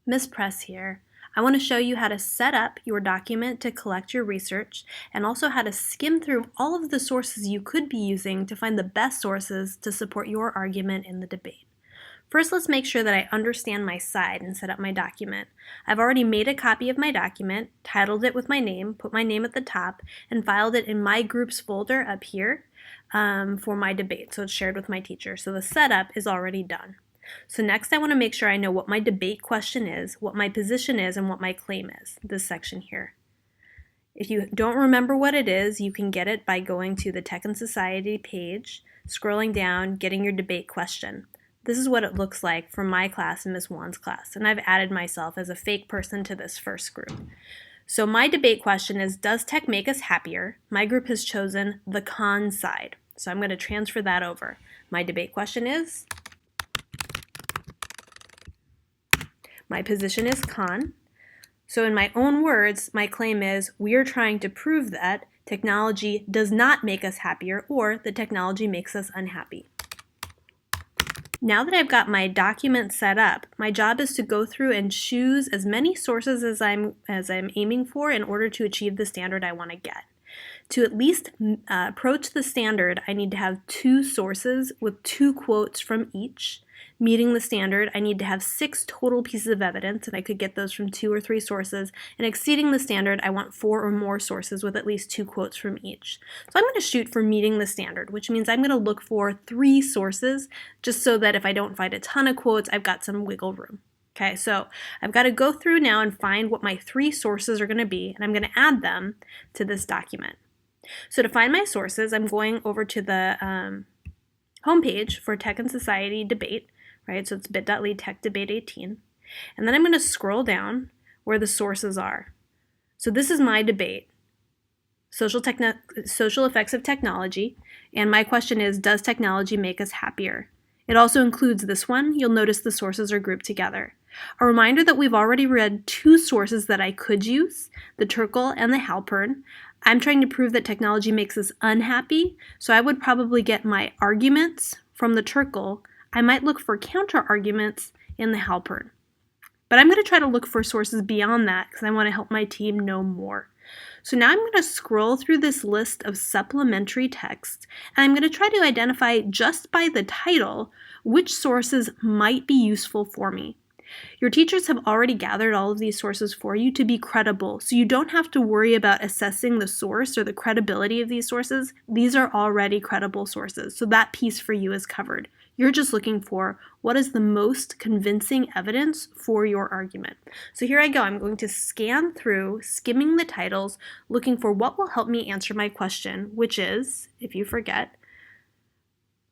Miss Press here. I want to show you how to set up your document to collect your research and also how to skim through all of the sources you could be using to find the best sources to support your argument in the debate. First, let's make sure that I understand my side and set up my document. I've already made a copy of my document, titled it with my name, put my name at the top, and filed it in my groups folder up here for my debate, so it's shared with my teacher. So the setup is already done. So next I want to make sure I know what my debate question is, what my position is, and what my claim is, this section here. If you don't remember what it is, you can get it by going to the Tech and Society page, scrolling down, getting your debate question. This is what it looks like for my class and Ms. Wan's class, and I've added myself as a fake person to this first group. So my debate question is, does tech make us happier? My group has chosen the con side, so I'm going to transfer that over. My debate question is, my position is con. So in my own words, my claim is we are trying to prove that technology does not make us happier or the technology makes us unhappy. Now that I've got my document set up, my job is to go through and choose as many sources as I'm aiming for in order to achieve the standard I want to get. To at least approach the standard, I need to have 2 sources with 2 quotes from each. Meeting the standard, I need to have 6 total pieces of evidence, and I could get those from 2 or 3 sources. And exceeding the standard, I want 4 or more sources with at least 2 quotes from each. So I'm going to shoot for meeting the standard, which means I'm going to look for 3 sources, just so that if I don't find a ton of quotes, I've got some wiggle room. Okay, so I've got to go through now and find what my 3 sources are going to be, and I'm going to add them to this document. So to find my sources, I'm going over to the homepage for Tech and Society Debate, right? So it's bit.ly Tech Debate 18. And then I'm going to scroll down where the sources are. So this is my debate, social effects of technology, and my question is, does technology make us happier? It also includes this one. You'll notice the sources are grouped together. A reminder that we've already read 2 sources that I could use, the Turkle and the Halpern. I'm trying to prove that technology makes us unhappy, so I would probably get my arguments from the Turkle. I might look for counter-arguments in the Halpern. But I'm going to try to look for sources beyond that because I want to help my team know more. So now I'm going to scroll through this list of supplementary texts, and I'm going to try to identify just by the title which sources might be useful for me. Your teachers have already gathered all of these sources for you to be credible, so you don't have to worry about assessing the source or the credibility of these sources. These are already credible sources, so that piece for you is covered. You're just looking for what is the most convincing evidence for your argument. So here I go. I'm going to scan through, skimming the titles, looking for what will help me answer my question, which is, if you forget,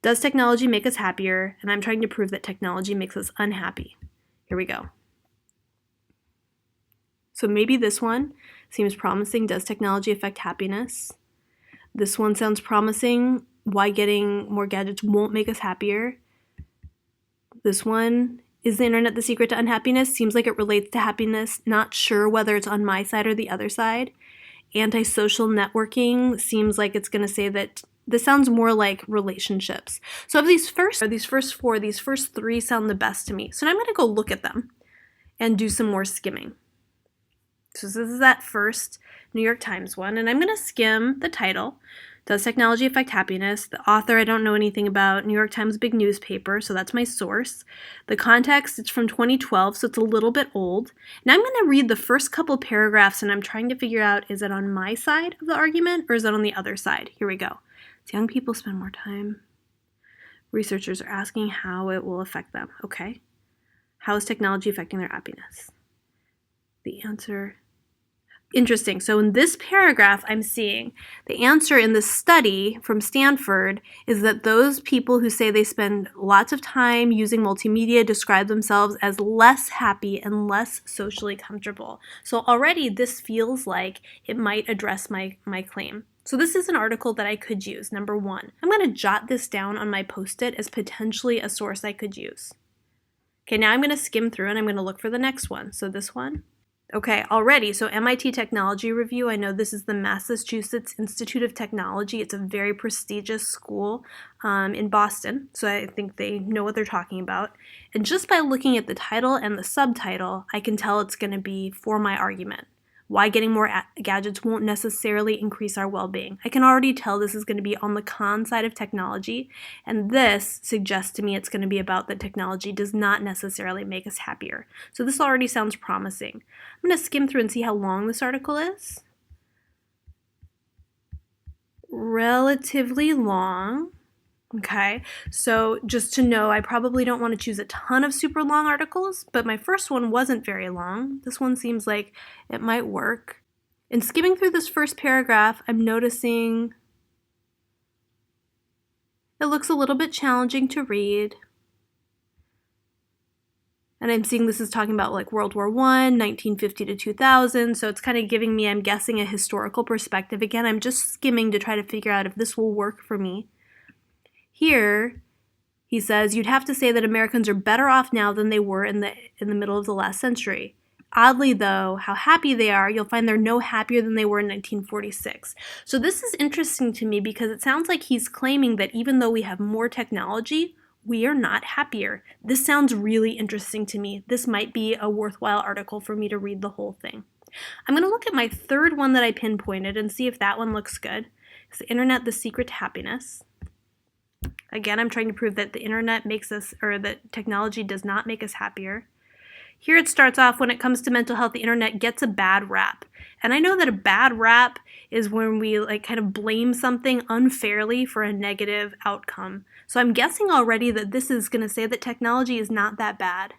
does technology make us happier? And I'm trying to prove that technology makes us unhappy. Here we go. So maybe this one seems promising. Does technology affect happiness? This one sounds promising. Why getting more gadgets won't make us happier. This one, is the internet the secret to unhappiness? Seems like it relates to happiness. Not sure whether it's on my side or the other side. Antisocial networking seems like it's going to say that this sounds more like relationships. So of these first 3 sound the best to me. So now I'm going to go look at them and do some more skimming. So this is that first New York Times one, and I'm going to skim the title. Does technology affect happiness? The author I don't know anything about. New York Times, big newspaper, so that's my source. The context, it's from 2012, so it's a little bit old. Now I'm going to read the first couple paragraphs, and I'm trying to figure out, is it on my side of the argument, or is it on the other side? Here we go. Young people spend more time. Researchers are asking how it will affect them. Okay. How is technology affecting their happiness? The answer. Interesting. So in this paragraph, I'm seeing the answer in this study from Stanford is that those people who say they spend lots of time using multimedia describe themselves as less happy and less socially comfortable. So already this feels like it might address my claim. So this is an article that I could use. Number 1, I'm going to jot this down on my Post-it as potentially a source I could use. Okay, now I'm going to skim through and I'm going to look for the next one. So this one. Okay, already, so MIT Technology Review, I know this is the Massachusetts Institute of Technology. It's a very prestigious school in Boston, so I think they know what they're talking about. And just by looking at the title and the subtitle, I can tell it's going to be for my argument. Why getting more gadgets won't necessarily increase our well-being. I can already tell this is going to be on the con side of technology, and this suggests to me it's going to be about that technology does not necessarily make us happier. So this already sounds promising. I'm going to skim through and see how long this article is. Relatively long. Okay, so just to know, I probably don't want to choose a ton of super long articles, but my first one wasn't very long. This one seems like it might work. In skimming through this first paragraph, I'm noticing it looks a little bit challenging to read. And I'm seeing this is talking about like World War I, 1950 to 2000, so it's kind of giving me, I'm guessing, a historical perspective. Again, I'm just skimming to try to figure out if this will work for me. Here, he says, you'd have to say that Americans are better off now than they were in the middle of the last century. Oddly, though, how happy they are, you'll find they're no happier than they were in 1946. So this is interesting to me because it sounds like he's claiming that even though we have more technology, we are not happier. This sounds really interesting to me. This might be a worthwhile article for me to read the whole thing. I'm going to look at my third one that I pinpointed and see if that one looks good. It's The Internet, The Secret to Happiness. Again, I'm trying to prove that the internet makes us, or that technology does not make us happier. Here it starts off, when it comes to mental health, the internet gets a bad rap. And I know that a bad rap is when we kind of blame something unfairly for a negative outcome. So I'm guessing already that this is going to say that technology is not that bad.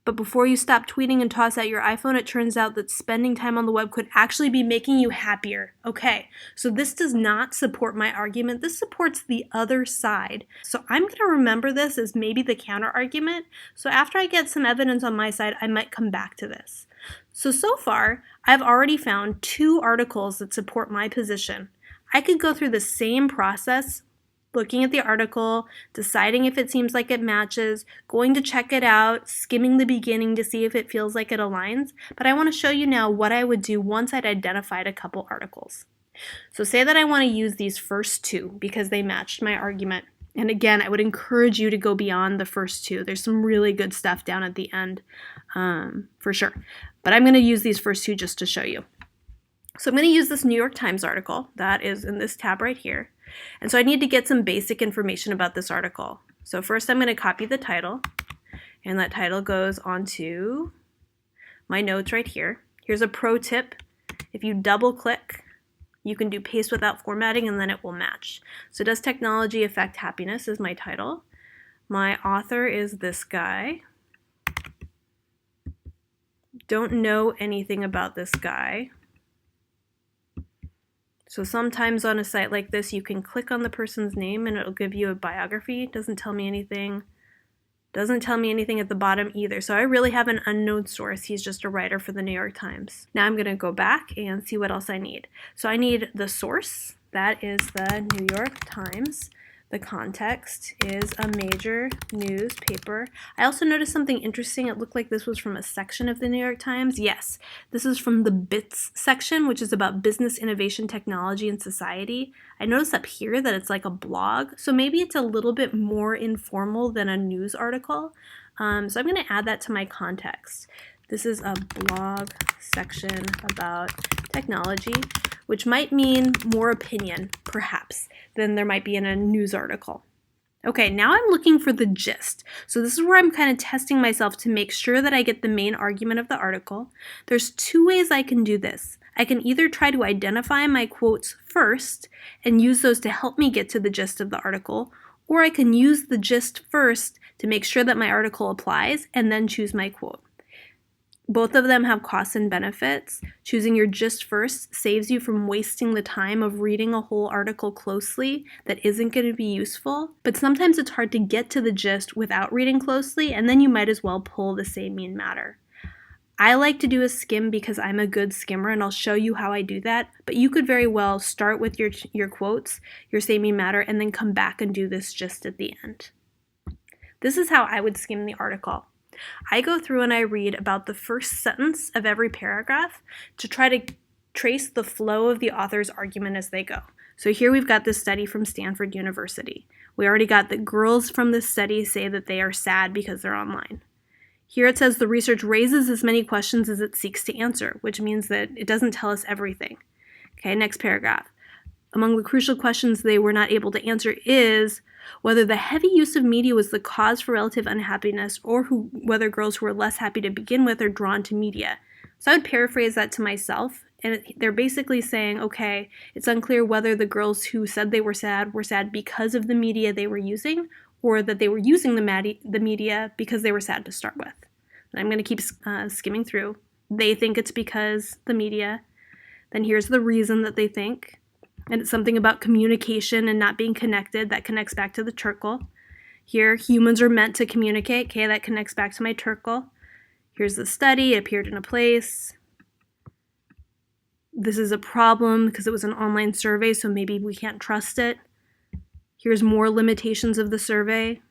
But before you stop tweeting and toss out your iPhone, it turns out that spending time on the web could actually be making you happier. Okay, so this does not support my argument. This supports the other side. So I'm going to remember this as maybe the counter argument. So after I get some evidence on my side, I might come back to this. So far, I've already found 2 articles that support my position. I could go through the same process, looking at the article, deciding if it seems like it matches, going to check it out, skimming the beginning to see if it feels like it aligns, but I want to show you now what I would do once I'd identified a couple articles. So say that I want to use these first 2 because they matched my argument. And again, I would encourage you to go beyond the first 2. There's some really good stuff down at the end, for sure. But I'm going to use these first 2 just to show you. So I'm going to use this New York Times article that is in this tab right here. And so I need to get some basic information about this article. So first I'm going to copy the title, and that title goes onto my notes right here. Here's a pro tip. If you double click, you can do paste without formatting and then it will match. So does technology affect happiness is my title. My author is this guy. Don't know anything about this guy. So sometimes on a site like this, you can click on the person's name and it'll give you a biography. It doesn't tell me anything. Doesn't tell me anything at the bottom either. So I really have an unknown source. He's just a writer for the New York Times. Now I'm going to go back and see what else I need. So I need the source. That is the New York Times. The context is a major newspaper. I also noticed something interesting. It looked like this was from a section of the New York Times. Yes, this is from the BITS section, which is about business, innovation, technology, and society. I noticed up here that it's like a blog, so maybe it's a little bit more informal than a news article. So I'm going to add that to my context. This is a blog section about technology, which might mean more opinion, perhaps, than there might be in a news article. Okay, now I'm looking for the gist. So this is where I'm kind of testing myself to make sure that I get the main argument of the article. There's 2 ways I can do this. I can either try to identify my quotes first and use those to help me get to the gist of the article, or I can use the gist first to make sure that my article applies and then choose my quote. Both of them have costs and benefits. Choosing your gist first saves you from wasting the time of reading a whole article closely that isn't going to be useful, but sometimes it's hard to get to the gist without reading closely, and then you might as well pull the same mean matter. I like to do a skim because I'm a good skimmer, and I'll show you how I do that, but you could very well start with your quotes, your same mean matter, and then come back and do this gist at the end. This is how I would skim the article. I go through and I read about the first sentence of every paragraph to try to trace the flow of the author's argument as they go. So here we've got this study from Stanford University. We already got that girls from this study say that they are sad because they're online. Here it says the research raises as many questions as it seeks to answer, which means that it doesn't tell us everything. Okay, next paragraph. Among the crucial questions they were not able to answer is whether the heavy use of media was the cause for relative unhappiness or whether girls who were less happy to begin with are drawn to media. So I would paraphrase that to myself, and they're basically saying, okay, it's unclear whether the girls who said they were sad because of the media they were using or that they were using the media because they were sad to start with. And I'm going to keep skimming through. They think it's because the media. Then here's the reason that they think. And it's something about communication and not being connected. That connects back to the turtle. Here, humans are meant to communicate. Okay, that connects back to my turtle. Here's the study. It appeared in a place. This is a problem because it was an online survey, so maybe we can't trust it. Here's more limitations of the survey.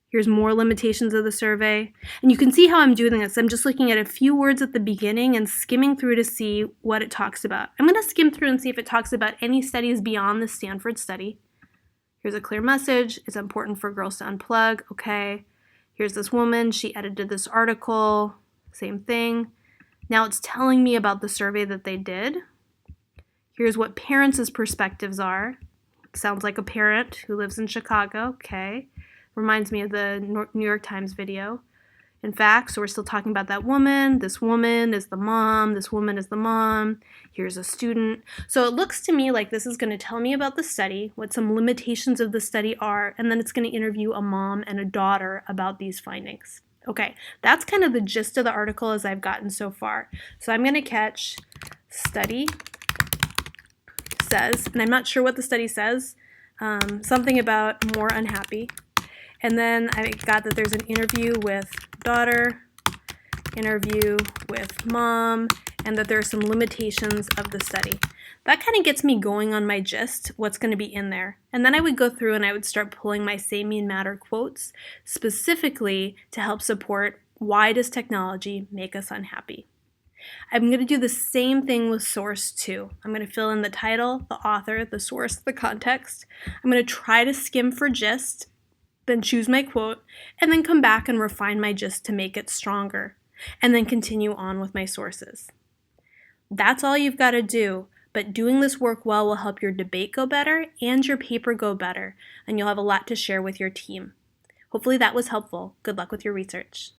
Here's more limitations of the survey. And you can see how I'm doing this. I'm just looking at a few words at the beginning and skimming through to see what it talks about. I'm going to skim through and see if it talks about any studies beyond the Stanford study. Here's a clear message. It's important for girls to unplug. Okay. Here's this woman. She edited this article. Same thing. Now it's telling me about the survey that they did. Here's what parents' perspectives are. Sounds like a parent who lives in Chicago. Okay. Reminds me of the New York Times video. In fact, so we're still talking about that woman. This woman is the mom. This woman is the mom. Here's a student. So it looks to me like this is going to tell me about the study, what some limitations of the study are, and then it's going to interview a mom and a daughter about these findings. Okay, that's kind of the gist of the article as I've gotten so far. So I'm going to catch study says, and I'm not sure what the study says, something about more unhappy. And then I got that there's an interview with daughter, interview with mom, and that there are some limitations of the study. That kind of gets me going on my gist, what's going to be in there. And then I would go through and I would start pulling my Say Mean Matter quotes, specifically to help support why does technology make us unhappy. I'm going to do the same thing with source too. I'm going to fill in the title, the author, the source, the context. I'm going to try to skim for gist, then choose my quote, and then come back and refine my gist to make it stronger, and then continue on with my sources. That's all you've got to do, but doing this work well will help your debate go better and your paper go better, and you'll have a lot to share with your team. Hopefully that was helpful. Good luck with your research.